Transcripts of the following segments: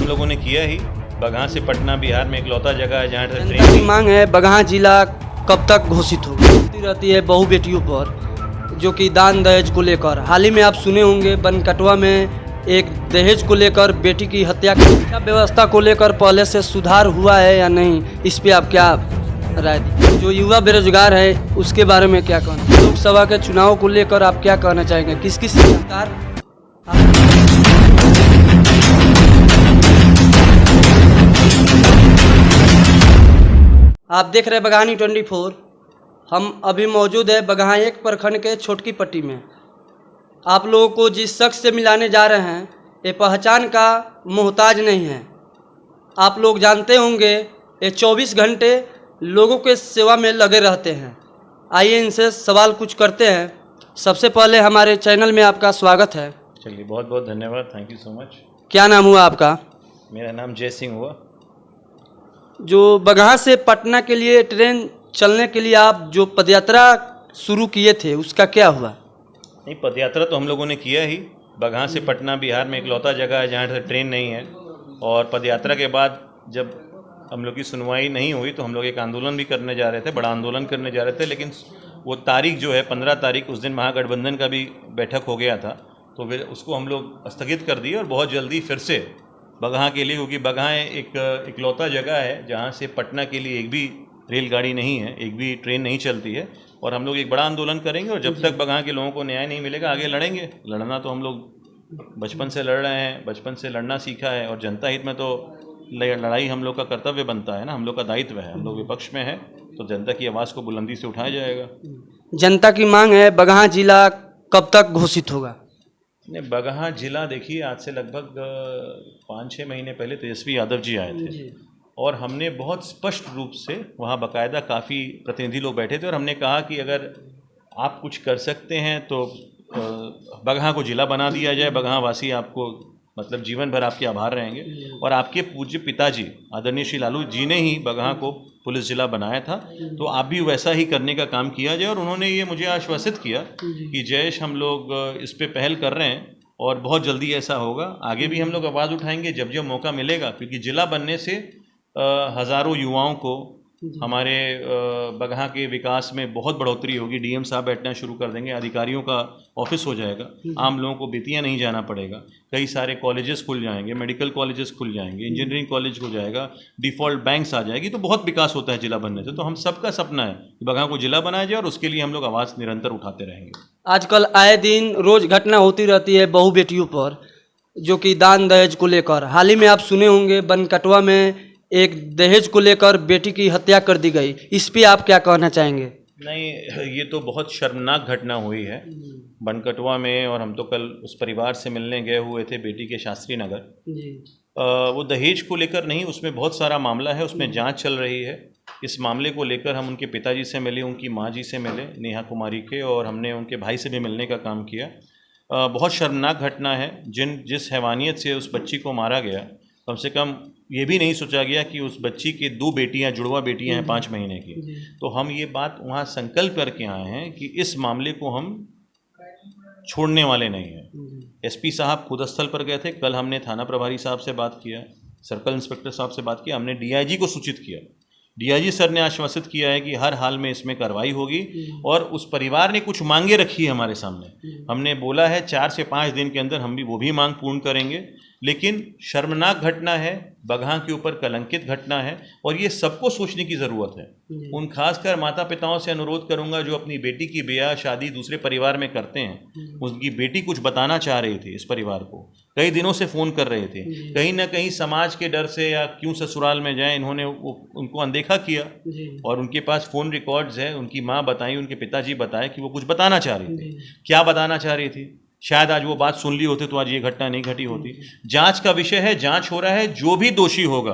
हम लोगों ने किया ही। बगहा से पटना बिहार में इकलौता जगह है जहाँ से जनता की मांग है बगहा जिला कब तक घोषित होगा। होती रहती है बहु बेटियों पर, जो कि दान दहेज को लेकर। हाल ही में आप सुने होंगे बनकटवा में एक दहेज को लेकर बेटी की हत्या की। शिक्षा व्यवस्था को लेकर पहले से सुधार हुआ है या नहीं, इस पे आप क्या राय दी। जो युवा बेरोजगार है उसके बारे में क्या कहना। लोकसभा के चुनाव को लेकर आप क्या कहना चाहेंगे, किस किस सरकार आप देख रहे हैं बघानी 24। हम अभी मौजूद है बगहा एक प्रखंड के छोटकी पट्टी में। आप लोगों को जिस शख्स से मिलाने जा रहे हैं ये पहचान का मोहताज नहीं है। आप लोग जानते होंगे ये 24 घंटे लोगों के सेवा में लगे रहते हैं। आइए इनसे सवाल कुछ करते हैं। सबसे पहले हमारे चैनल में आपका स्वागत है। चलिए, बहुत बहुत धन्यवाद, थैंक यू सो मच। क्या नाम हुआ आपका। मेरा नाम जय सिंह हुआ। जो बगहा से पटना के लिए ट्रेन चलने के लिए आप जो पदयात्रा शुरू किए थे उसका क्या हुआ। नहीं, पदयात्रा तो हम लोगों ने किया ही। बगहा से पटना बिहार में इकलौता जगह है जहाँ से ट्रेन नहीं है। और पदयात्रा के बाद जब हम लोग की सुनवाई नहीं हुई तो हम लोग एक आंदोलन भी करने जा रहे थे, बड़ा आंदोलन करने जा रहे थे। लेकिन वो तारीख जो है 15 तारीख, उस दिन महागठबंधन का भी बैठक हो गया था, तो फिर उसको हम लोग स्थगित कर दिए। और बहुत जल्दी फिर से बगहा के लिए, क्योंकि बगहा एक इकलौता जगह है जहाँ से पटना के लिए एक भी रेलगाड़ी नहीं है, एक भी ट्रेन नहीं चलती है। और हम लोग एक बड़ा आंदोलन करेंगे और जब तक बगहा के लोगों को न्याय नहीं मिलेगा आगे लड़ेंगे। लड़ना तो हम लोग बचपन से लड़ रहे हैं, बचपन से लड़ना सीखा है। और जनता हित में तो लड़ाई हम लोग का कर्तव्य बनता है ना, हम लोग का दायित्व है। हम लोग विपक्ष में है तो जनता की आवाज़ को बुलंदी से उठाया जाएगा। जनता की मांग है बगहा जिला कब तक घोषित होगा। नहीं, बगहा जिला देखिए, आज से लगभग 5-6 महीने पहले तेजस्वी यादव जी आए थे और हमने बहुत स्पष्ट रूप से वहाँ बाकायदा काफ़ी प्रतिनिधि लोग बैठे थे और हमने कहा कि अगर आप कुछ कर सकते हैं तो बगहा को जिला बना दिया जाए। बगहा वासी आपको मतलब जीवन भर आपके आभार रहेंगे। और आपके पूज्य पिताजी आदरणीय श्री लालू जी ने ही बगहा को पुलिस जिला बनाया था, तो आप भी वैसा ही करने का काम किया जाए। और उन्होंने ये मुझे आश्वासित किया कि जयेश, हम लोग इस पे पहल कर रहे हैं और बहुत जल्दी ऐसा होगा। आगे भी हम लोग आवाज़ उठाएंगे जब जब मौका मिलेगा, क्योंकि जिला बनने से हज़ारों युवाओं को हमारे बगहा के विकास में बहुत बढ़ोतरी होगी। डीएम साहब बैठना शुरू कर देंगे, अधिकारियों का ऑफिस हो जाएगा, आम लोगों को बेतिया नहीं जाना पड़ेगा। कई सारे कॉलेजेस खुल जाएंगे, मेडिकल कॉलेजेस खुल जाएंगे, इंजीनियरिंग कॉलेज हो जाएगा, डिफ़ॉल्ट बैंक्स आ जाएगी। तो बहुत विकास होता है जिला बनने से। तो हम सबका सपना है कि बगहा को जिला बनाया जाए और उसके लिए हम लोग आवाज़ निरंतर उठाते रहेंगे। आजकल आए दिन रोज घटना होती रहती है बहु बेटियों पर, जो कि दान दहेज को लेकर। हाल ही में आप सुने होंगे बनकटवा में एक दहेज को लेकर बेटी की हत्या कर दी गई। इस पे आप क्या कहना चाहेंगे। नहीं, ये तो बहुत शर्मनाक घटना हुई है बनकटवा में। और हम तो कल उस परिवार से मिलने गए हुए थे बेटी के शास्त्री नगर। वो दहेज को लेकर नहीं, उसमें बहुत सारा मामला है, उसमें जांच चल रही है। इस मामले को लेकर हम उनके पिताजी से मिले, उनकी माँ जी से मिले, नेहा कुमारी के, और हमने उनके भाई से भी मिलने का काम किया। बहुत शर्मनाक घटना है। जिस हैवानियत से उस बच्ची को मारा गया, कम से कम ये भी नहीं सोचा गया कि उस बच्ची की 2 बेटियां, जुड़वा बेटियां हैं 5 महीने की। तो हम ये बात वहाँ संकल्प करके आए हैं कि इस मामले को हम छोड़ने वाले नहीं हैं। एसपी साहब खुद स्थल पर गए थे। कल हमने थाना प्रभारी साहब से बात किया, सर्कल इंस्पेक्टर साहब से बात किया, हमने डीआईजी को सूचित किया। डीआईजी सर ने आश्वासित किया है कि हर हाल में इसमें कार्रवाई होगी। और उस परिवार ने कुछ मांगे रखी है हमारे सामने। हमने बोला है 4 से 5 दिन के अंदर हम भी वो भी मांग पूर्ण करेंगे। लेकिन शर्मनाक घटना है, बगहा के ऊपर कलंकित घटना है और ये सबको सोचने की ज़रूरत है। उन खासकर माता पिताओं से अनुरोध करूंगा जो अपनी बेटी की ब्याह शादी दूसरे परिवार में करते हैं। उनकी बेटी कुछ बताना चाह रही थी इस परिवार को, कई दिनों से फ़ोन कर रहे थे। कहीं ना कहीं समाज के डर से या क्यों ससुराल में जाएं, इन्होंने उनको अनदेखा किया। और उनके पास फ़ोन रिकॉर्ड्स है, उनकी माँ बताई, उनके पिताजी बताए कि वो कुछ बताना चाह रही थी। क्या बताना चाह रही थी, शायद आज वो बात सुन ली होती तो आज ये घटना नहीं घटी होती। जांच का विषय है, जांच हो रहा है। जो भी दोषी होगा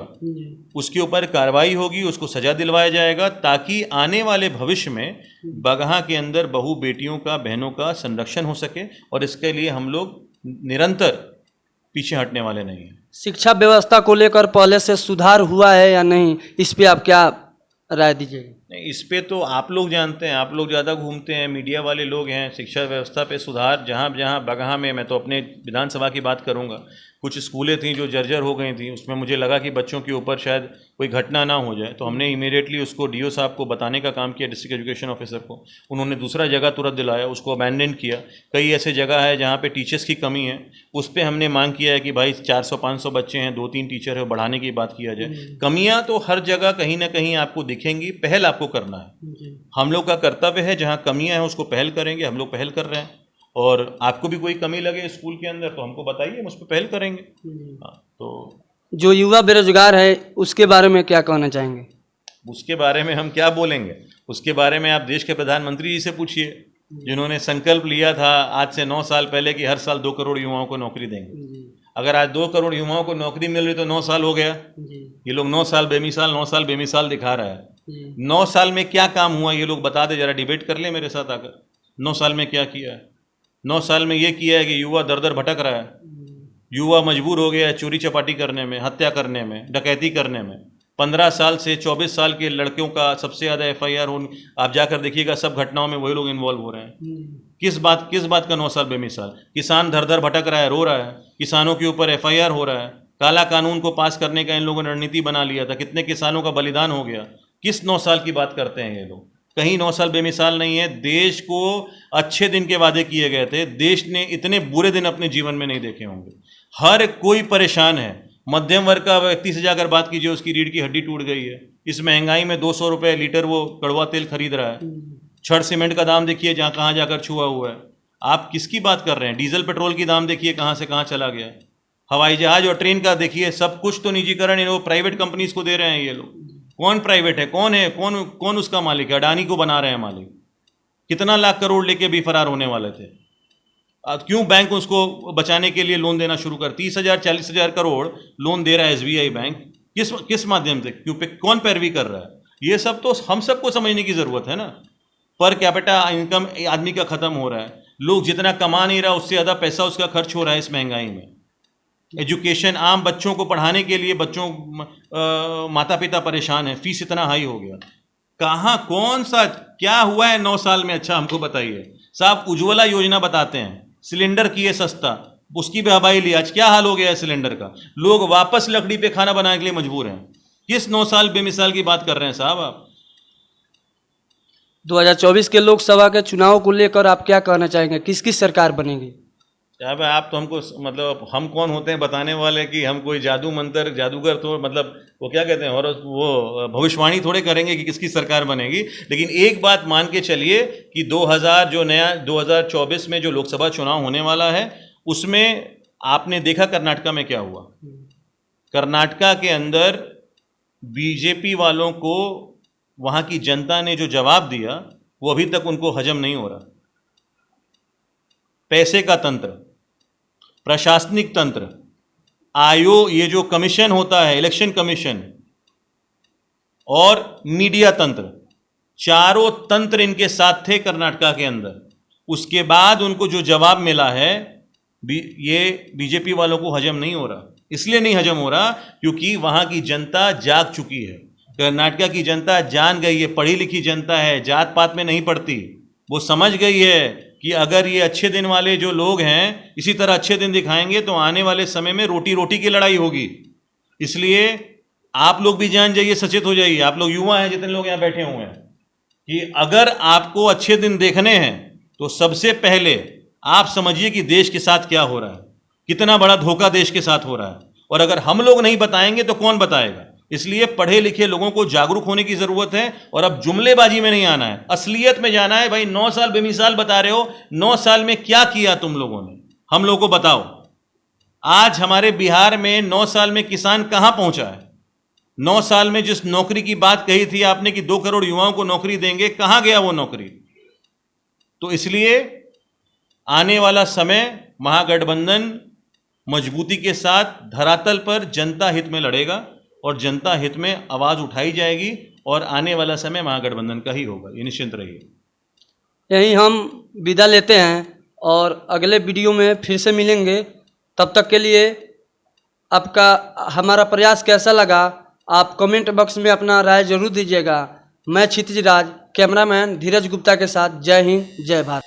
उसके ऊपर कार्रवाई होगी, उसको सजा दिलवाया जाएगा, ताकि आने वाले भविष्य में बगहा के अंदर बहु बेटियों का, बहनों का संरक्षण हो सके। और इसके लिए हम लोग निरंतर पीछे हटने वाले नहीं हैं। शिक्षा व्यवस्था को लेकर पहले से सुधार हुआ है या नहीं, इस पे आप क्या राय दीजिएगा। नहीं, इस पे तो आप लोग जानते हैं, आप लोग ज़्यादा घूमते हैं, मीडिया वाले लोग हैं। शिक्षा व्यवस्था पे सुधार जहाँ जहाँ बगहा में, मैं तो अपने विधानसभा की बात करूँगा, कुछ स्कूलें थी जो जर्जर हो गई थी, उसमें मुझे लगा कि बच्चों के ऊपर शायद कोई घटना ना हो जाए, तो हमने इमीडिएटली उसको डीओ साहब को बताने का काम किया, डिस्ट्रिक्ट एजुकेशन ऑफिसर को। उन्होंने दूसरा जगह तुरंत दिलाया, उसको अबैंडन किया। कई ऐसे जगह है जहाँ पे टीचर्स की कमी है, उस पर हमने मांग किया है कि भाई 400-500 बच्चे हैं, 2-3 टीचर है, बढ़ाने की बात किया जाए। कमियाँ तो हर जगह कहीं ना कहीं आपको दिखेंगी, पहल आपको करना है। हम लोग का कर्तव्य है, जहाँ कमियाँ हैं उसको पहल करेंगे, हम लोग पहल कर रहे हैं। और आपको भी कोई कमी लगे स्कूल के अंदर तो हमको बताइए, हम उस पर पहल करेंगे। हाँ, तो जो युवा बेरोजगार है उसके बारे में क्या कहना चाहेंगे? उसके बारे में हम क्या बोलेंगे? उसके बारे में आप देश के प्रधानमंत्री जी से पूछिए, जिन्होंने संकल्प लिया था आज से 9 साल पहले कि हर साल 2 करोड़ युवाओं को नौकरी देंगे। अगर आज 2 करोड़ युवाओं को नौकरी मिल रही तो 9 साल हो गया। ये लोग 9 साल बेमिसाल दिखा रहा है। 9 साल में क्या काम हुआ ये लोग बता दे, जरा डिबेट कर ले मेरे साथ आकर। 9 साल में क्या किया है? 9 साल में ये किया है कि युवा दर दर भटक रहा है, युवा मजबूर हो गया है चोरी चपाटी करने में, हत्या करने में, डकैती करने में। 15 साल से 24 साल के लड़कियों का सबसे ज़्यादा FIR आप जाकर देखिएगा, सब घटनाओं में वही लोग इन्वॉल्व हो रहे हैं। किस बात का 9 साल बेमिसाल? किसान दर दर भटक रहा है, रो रहा है, किसानों के ऊपर FIR हो रहा है। काला कानून को पास करने का इन लोगों ने रणनीति बना लिया था, कितने किसानों का बलिदान हो गया। किस 9 साल की बात करते हैं ये लोग? कहीं 9 साल बेमिसाल नहीं है। देश को अच्छे दिन के वादे किए गए थे, देश ने इतने बुरे दिन अपने जीवन में नहीं देखे होंगे। हर कोई परेशान है। मध्यम वर्ग का व्यक्ति से जाकर बात कीजिए, उसकी रीढ़ की हड्डी टूट गई है। इस महंगाई में 200 रुपये लीटर वो कड़वा तेल खरीद रहा है। छड़ सीमेंट का दाम देखिए जहाँ कहाँ जाकर छुआ हुआ है। आप किसकी बात कर रहे हैं? डीजल पेट्रोल की दाम देखिए कहाँ से कहाँ चला गया। हवाई जहाज और ट्रेन का देखिए, सब कुछ तो निजीकरण वो प्राइवेट कंपनीज को दे रहे हैं ये लोग। कौन प्राइवेट है? कौन उसका मालिक है? अडानी को बना रहे हैं मालिक। कितना लाख करोड़ लेके भी फरार होने वाले थे। क्यों बैंक उसको बचाने के लिए लोन देना शुरू कर? 30,000 40,000 करोड़ लोन दे रहा है SBI बैंक। किस माध्यम से? क्यों कौन पैरवी कर रहा है? ये सब तो हम सबको समझने की जरूरत है ना। पर कैपिटा इनकम आदमी का खत्म हो रहा है। लोग जितना कमा नहीं रहा उससे ज़्यादा पैसा उसका खर्च हो रहा है इस महंगाई में। एजुकेशन, आम बच्चों को पढ़ाने के लिए माता पिता परेशान है, फीस इतना हाई हो गया। कहाँ कौन सा क्या हुआ है 9 साल में? अच्छा हमको बताइए साहब। उज्ज्वला योजना बताते हैं, सिलेंडर किए सस्ता, उसकी भी हवाई ली। आज क्या हाल हो गया है सिलेंडर का? लोग वापस लकड़ी पे खाना बनाने के लिए मजबूर हैं। किस 9 साल बेमिसाल की बात कर रहे हैं साहब आप? 2024 के लोकसभा के चुनाव को लेकर आप क्या कहना चाहेंगे? किसकी सरकार बनेगी? साहब आप तो हमको मतलब हम कौन होते हैं बताने वाले कि हम कोई जादू मंत्र जादूगर, तो मतलब वो क्या कहते हैं, और वो भविष्यवाणी थोड़े करेंगे कि किसकी सरकार बनेगी। लेकिन एक बात मान के चलिए कि 2024 में जो लोकसभा चुनाव होने वाला है उसमें आपने देखा कर्नाटका में क्या हुआ। कर्नाटका के अंदर बीजेपी वालों को वहाँ की जनता ने जो जवाब दिया वो अभी तक उनको हजम नहीं हो रहा। पैसे का तंत्र, प्रशासनिक तंत्र, आयोग, ये जो कमीशन होता है इलेक्शन कमीशन, और मीडिया तंत्र, चारों तंत्र इनके साथ थे कर्नाटका के अंदर। उसके बाद उनको जो जवाब मिला है ये बीजेपी वालों को हजम नहीं हो रहा। इसलिए नहीं हजम हो रहा क्योंकि वहां की जनता जाग चुकी है। कर्नाटका की जनता जान गई है, पढ़ी लिखी जनता है, जात पात में नहीं पड़ती। वो समझ गई है कि अगर ये अच्छे दिन वाले जो लोग हैं इसी तरह अच्छे दिन दिखाएंगे तो आने वाले समय में रोटी रोटी की लड़ाई होगी। इसलिए आप लोग भी जान जाइए, सचेत हो जाइए। आप लोग युवा हैं जितने लोग यहाँ बैठे हुए हैं, कि अगर आपको अच्छे दिन देखने हैं तो सबसे पहले आप समझिए कि देश के साथ क्या हो रहा है, कितना बड़ा धोखा देश के साथ हो रहा है। और अगर हम लोग नहीं बताएंगे तो कौन बताएगा? इसलिए पढ़े लिखे लोगों को जागरूक होने की जरूरत है। और अब जुमलेबाजी में नहीं आना है, असलियत में जाना है। भाई 9 साल बेमिसाल बता रहे हो, 9 साल में क्या किया तुम लोगों ने, हम लोगों को बताओ। आज हमारे बिहार में 9 साल में किसान कहां पहुंचा है? 9 साल में जिस नौकरी की बात कही थी आपने कि 2 करोड़ युवाओं को नौकरी देंगे, कहां गया वो नौकरी? तो इसलिए आने वाला समय महागठबंधन मजबूती के साथ धरातल पर जनता हित में लड़ेगा और जनता हित में आवाज उठाई जाएगी और आने वाला समय महागठबंधन का ही होगा, ये निश्चिंत रहिए। यही हम विदा लेते हैं और अगले वीडियो में फिर से मिलेंगे। तब तक के लिए आपका हमारा प्रयास कैसा लगा आप कमेंट बॉक्स में अपना राय जरूर दीजिएगा। मैं क्षितिज राज, कैमरामैन धीरज गुप्ता के साथ। जय हिंद, जय भारत।